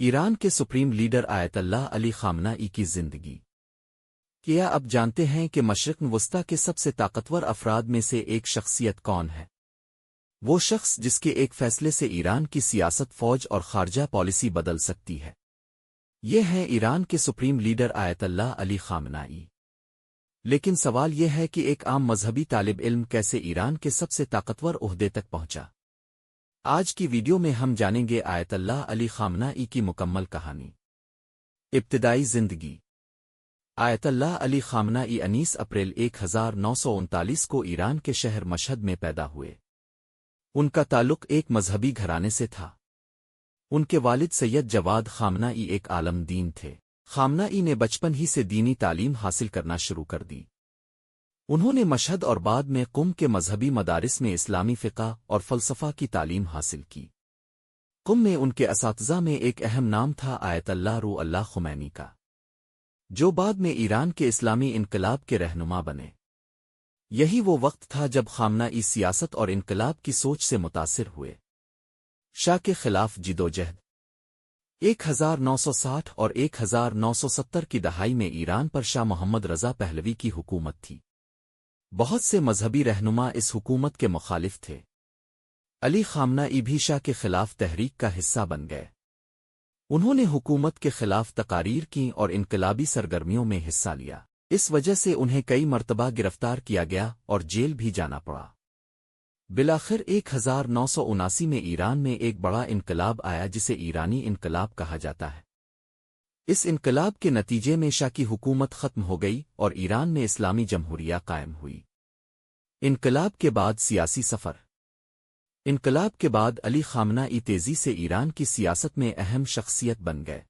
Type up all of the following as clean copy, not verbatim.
Iran के supreme leader Ayatollah Ali खामनाई की जिंदगी। क्या अब जानते हैं कि मशरिक़ वस्ता के सबसे ताकतवर अफराद में से एक शख्सियत कौन है? वो शख्स जिसके एक फैसले से ईरान की सियासत, फौज और खारजा पॉलिसी बदल सकती है। ये है ईरान के सुप्रीम लीडर आयतुल्लाह अली खामनाई। लेकिन सवाल यह है कि एक आम मजहबी तालिब इल्म कैसे ईरान के सबसे ताकतवर ओहदे तक पहुंचा। आज की वीडियो में हम जानेंगे आयतुल्लाह अली खामनाई की मुकम्मल कहानी। इब्तिदाई जिंदगी। आयतुल्लाह अली खामनाई 19 अप्रैल 1939 को ईरान के शहर मशहद में पैदा हुए। उनका ताल्लुक एक मजहबी घराने से था। उनके वालिद सैयद जवाद खामनाई एक आलम दीन थे। खामनाई ने बचपन ही से दीनी तालीम हासिल करना शुरू कर दी। उन्होंने मशहद और बाद में कुम के मजहबी मदारिस में इस्लामी फ़िक़्ह और फ़लसफ़ा की तालीम हासिल की। कुम में उनके असातिज़ा में एक अहम नाम था आयतुल्लाह रुहुल्लाह ख़ुमैनी का, जो बाद में ईरान के इस्लामी इनकलाब के रहनुमा बने। यही वो वक्त था जब खामनाई सियासत और इनकलाब की सोच से मुतासिर हुए। शाह के खिलाफ जिदोजहद। 1960 और 1970 की दहाई में ईरान पर शाह मोहम्मद रज़ा पहलवी की हुकूमत थी। बहुत से मजहबी रहनुमा इस हुकूमत के मुखालिफ थे। अली खामनाई भी शाह के खिलाफ तहरीक का हिस्सा बन गए। उन्होंने हुकूमत के खिलाफ तकारीर की और इनकलाबी सरगर्मियों में हिस्सा लिया। इस वजह से उन्हें कई मर्तबा गिरफ्तार किया गया और जेल भी जाना पड़ा। बिलाखिर 1979 में ईरान में एक बड़ा इनकलाब आया जिसे ईरानी इनकलाब कहा जाता है। इस इनकलाब के नतीजे में शाह की हुकूमत खत्म हो गई और ईरान में इस्लामी जमहूरिया कायम हुई। इनकलाब के बाद सियासी सफ़र। इनकलाब के बाद अली खामनाई तेज़ी से ईरान की सियासत में अहम शख्सियत बन गए।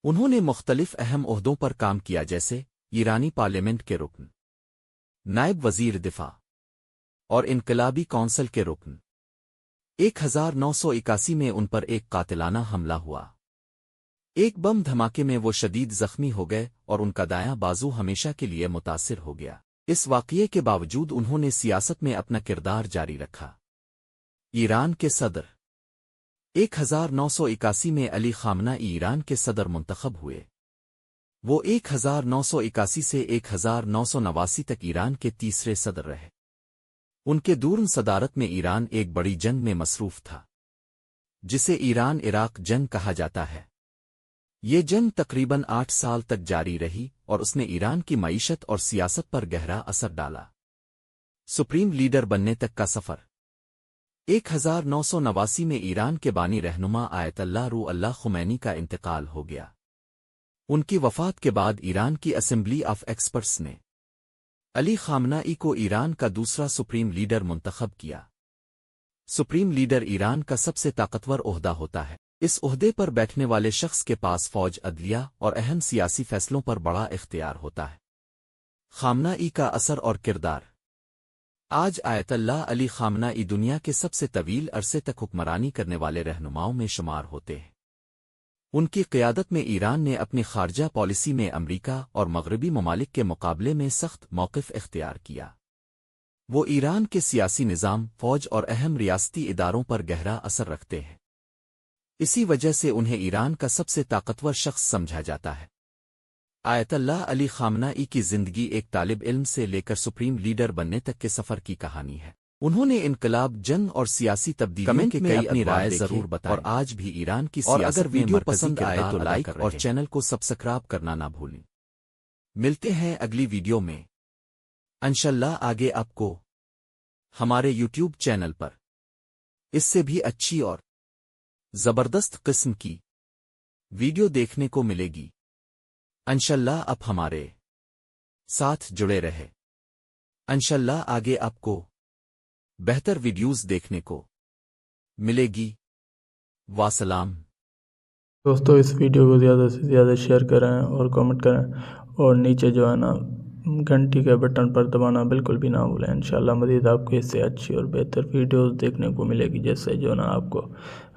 उन्होंने मुख्तलिफ अहम ओहदों पर काम किया, जैसे ईरानी पार्लियामेंट के रुकन, नायब वज़ीर दिफा और इनकलाबी कौंसिल के रुकन। 1981 में उन पर एक कातिलाना हमला हुआ। एक बम धमाके में वो शदीद जख्मी हो गए और उनका दायां बाजू हमेशा के लिए मुतासिर हो गया। इस वाक़ये के बावजूद उन्होंने सियासत में अपना किरदार जारी रखा। ईरान के सदर। 1981 में अली खामनाई ईरान के सदर मुंतखब हुए। वो 1981 से 1989 तक ईरान के तीसरे सदर रहे। उनके दूरन सदारत में ईरान एक बड़ी जंग में मसरूफ था, जिसे ईरान इराक जंग कहा जाता है। ये जंग तकरीबन 8 साल तक जारी रही और उसने ईरान की मईशत और सियासत पर गहरा असर डाला। सुप्रीम लीडर बनने तक का सफ़र। 1989 में ईरान के बानी रहनुमा आयतुल्लाह रुहुल्लाह ख़ुमैनी का इंतकाल हो गया। उनकी वफ़ात के बाद ईरान की असेंबली ऑफ एक्सपर्ट्स ने अली खामनाई को ईरान का दूसरा सुप्रीम लीडर मुंतखब किया। सुप्रीम लीडर ईरान का सबसे ताकतवर ओहदा होता है। इस ओहदे पर बैठने वाले शख्स के पास फौज, अदलिया और अहम सियासी फैसलों पर बड़ा इख्तियार होता है। खामनाई का असर और किरदार। आज आयतुल्लाह अली खामनाई दुनिया के सबसे तवील अरसे तक हुक्मरानी करने वाले रहनुमाओं में शुमार होते हैं। उनकी क़यादत में ईरान ने अपनी खारजा पॉलिसी में अमरीका और मगरबी ममालिक के मुकाबले में सख्त मौक़िफ़ इख्तियार किया। वो ईरान के सियासी निज़ाम, फ़ौज और अहम रियासती इदारों पर गहरा असर रखते हैं। इसी वजह से उन्हें ईरान का सबसे ताकतवर शख्स समझा जाता है। आयतुल्लाह अली खामनाई की जिंदगी एक तालिब इल्म से लेकर सुप्रीम लीडर बनने तक के सफ़र की कहानी है। उन्होंने इनकलाब, जंग और सियासी तब्दीलियों के कई अपनी राय ज़रूर बताई और आज भी ईरान की सियासत में अगर वीडियो पसंद आए तो लाइक और चैनल को सब्सक्राइब करना ना भूलें। मिलते हैं अगली वीडियो में इंशाअल्लाह। आगे आपको हमारे यूट्यूब चैनल पर इससे भी अच्छी और ज़बरदस्त किस्म की वीडियो देखने को मिलेगी। इंशाअल्लाह आप हमारे साथ जुड़े रहे। इंशाअल्लाह आगे आपको बेहतर वीडियोस देखने को मिलेगी। वासलाम। दोस्तों, इस वीडियो को ज़्यादा से ज़्यादा शेयर करें और कमेंट करें और नीचे जो है ना घंटी के बटन पर दबाना बिल्कुल भी ना भूलें। इंशाल्लाह मज़ीद आपको इससे अच्छी और बेहतर वीडियोस देखने को मिलेगी, जैसे जो है ना आपको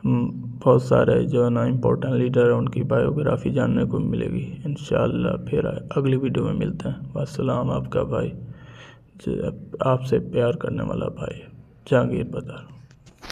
बहुत सारे जो है ना इम्पोर्टेंट लीडर हैं उनकी बायोग्राफी जानने को मिलेगी। इंशाल्लाह फिर अगली वीडियो में मिलते हैं। वास्सलाम। आपका भाई, आपसे प्यार करने वाला भाई जहांगीर बदर।